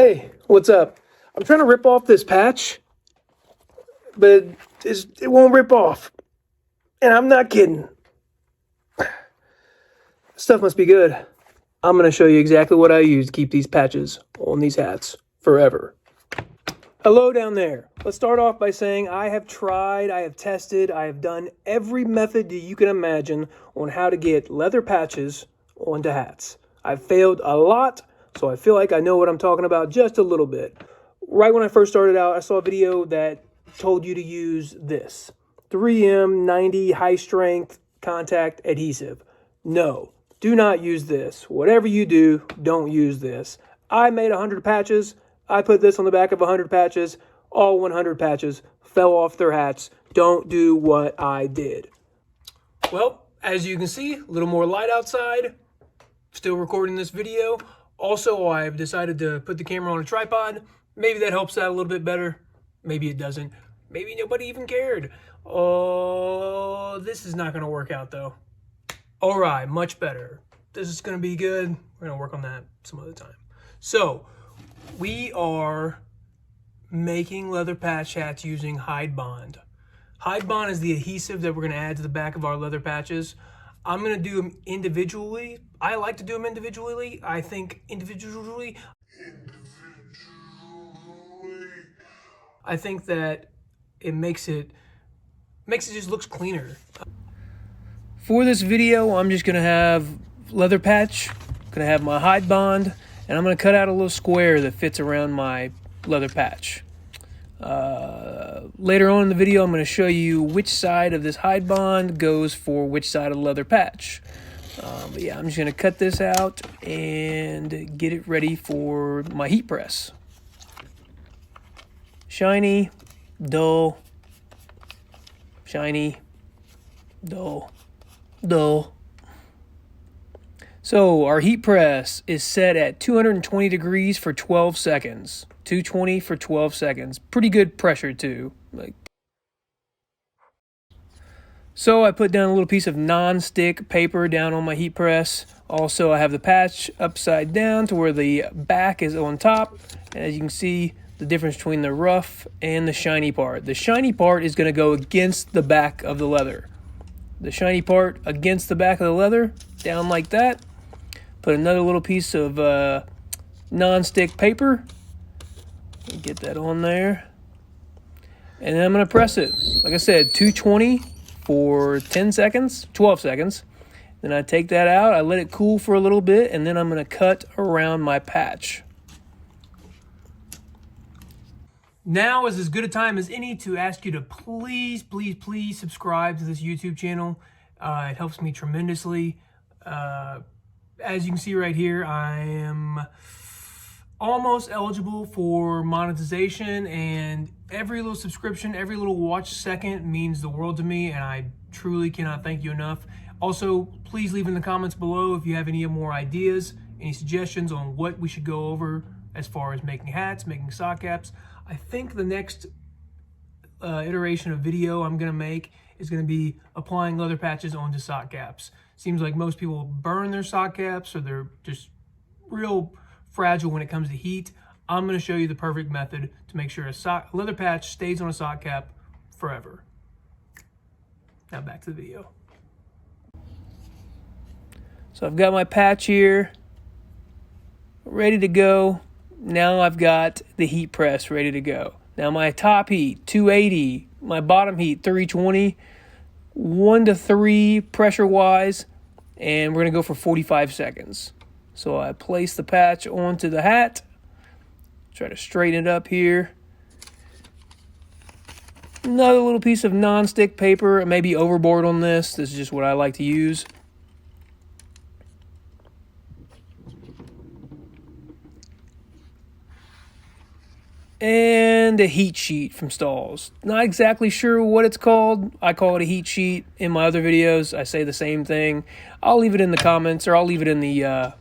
Hey, what's up? I'm trying to rip off this patch, but it won't rip off. And I'm not kidding. Stuff must be good. I'm going to show you exactly what I use to keep these patches on these hats forever. Hello down there. Let's start off by saying I have tried, I have tested, I have done every method that you can imagine on how to get leather patches onto hats. I've failed a lot, so I feel like I know what I'm talking about just a little bit. Right when I first started out, I saw a video that told you to use this 3M 90 high strength contact adhesive. No, do not use this. Whatever you do, don't use this. I made 100 patches. I put this on the back of 100 patches. All 100 patches fell off their hats. Don't do what I did. Well, as you can see, a little more light outside. Still recording this video. Also, I've decided to put the camera on a tripod. Maybe that helps out a little bit better. Maybe it doesn't. Maybe nobody even cared. Oh, this is not going to work out though. All right, much better. This is going to be good. We're going to work on that some other time. So, we are making leather patch hats using Hydbond. Hydbond is the adhesive that we're going to add to the back of our leather patches. I'm going to do them individually. I like to do them individually. I think I think that it makes it just looks cleaner. For this video, I'm just going to have leather patch, going to have my Hydbond, and I'm going to cut out a little square that fits around my leather patch. Later on in the video, I'm going to show you which side of this Hydbond goes for which side of the leather patch. But yeah, I'm just going to cut this out and get it ready for my heat press. Shiny, dull, shiny, dull, dull. So our heat press is set at 220 degrees for 12 seconds. 220 for 12 seconds. Pretty good pressure too. So I put down a little piece of non-stick paper down on my heat press. Also, I have the patch upside down to where the back is on top. And as you can see, the difference between the rough and the shiny part. The shiny part is going to go against the back of the leather. The shiny part against the back of the leather, down like that. Put another little piece of non-stick paper. Get that on there. And then I'm going to press it. Like I said, 220 for 10 seconds, 12 seconds. Then I take that out, I let it cool for a little bit, and then I'm going to cut around my patch. Now is as good a time as any to ask you to please, please, please subscribe to this YouTube channel. It helps me tremendously. As you can see right here, I am almost eligible for monetization, and every little subscription, every little watch second means the world to me, and I truly cannot thank you enough. Also, please leave in the comments below if you have any more ideas, any suggestions on what we should go over as far as making hats, making sock caps. I think the next iteration of video I'm going to make is going to be applying leather patches onto sock caps. Seems like most people burn their sock caps, or they're just real fragile when it comes to heat. I'm going to show you the perfect method to make sure a leather patch stays on a sock cap forever. Now back to the video. So I've got my patch here, ready to go. Now I've got the heat press ready to go. Now my top heat, 280. My bottom heat, 320. 1 to 3 pressure-wise. And we're going to go for 45 seconds. So I place the patch onto the hat. Try to straighten it up here. Another little piece of non-stick paper. Maybe overboard on this. This is just what I like to use. And a heat sheet from Stalls. Not exactly sure what it's called. I call it a heat sheet. In my other videos, I say the same thing. I'll leave it in the comments, or I'll leave it in the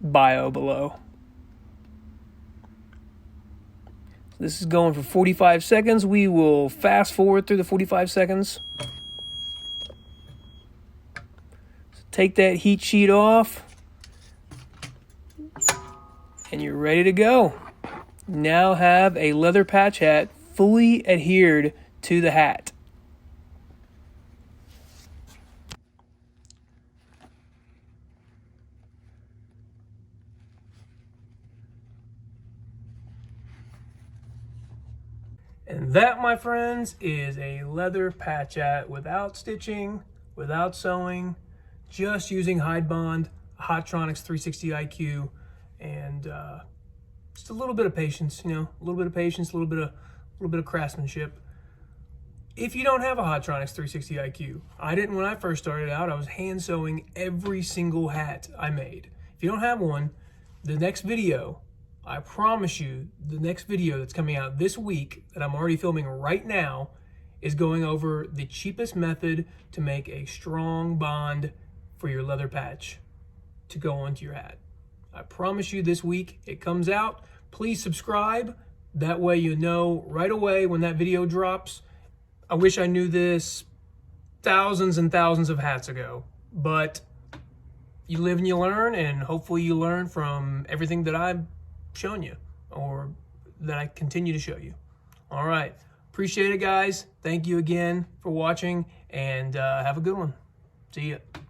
bio below. This is going for 45 seconds. We will fast forward through the 45 seconds. So take that heat sheet off, and you're ready to go. now have a leather patch hat fully adhered to the hat. And that, my friends, is a leather patch hat without stitching, without sewing, just using Hydbond, Hotronix 360 IQ, and just a little bit of patience, you know, a little bit of patience, a little bit of craftsmanship. If you don't have a Hotronix 360 IQ, I didn't when I first started out. I was hand sewing every single hat I made. If you don't have one, the next video, I promise you, the next video that's coming out this week that I'm already filming right now is going over the cheapest method to make a strong bond for your leather patch to go onto your hat. I promise you this week it comes out. Please subscribe. That way you know right away when that video drops. I wish I knew this thousands and thousands of hats ago, but you live and you learn, and hopefully you learn from everything that I've shown you or that I continue to show you. All right. Appreciate it, guys. Thank you again for watching, and have a good one. See ya.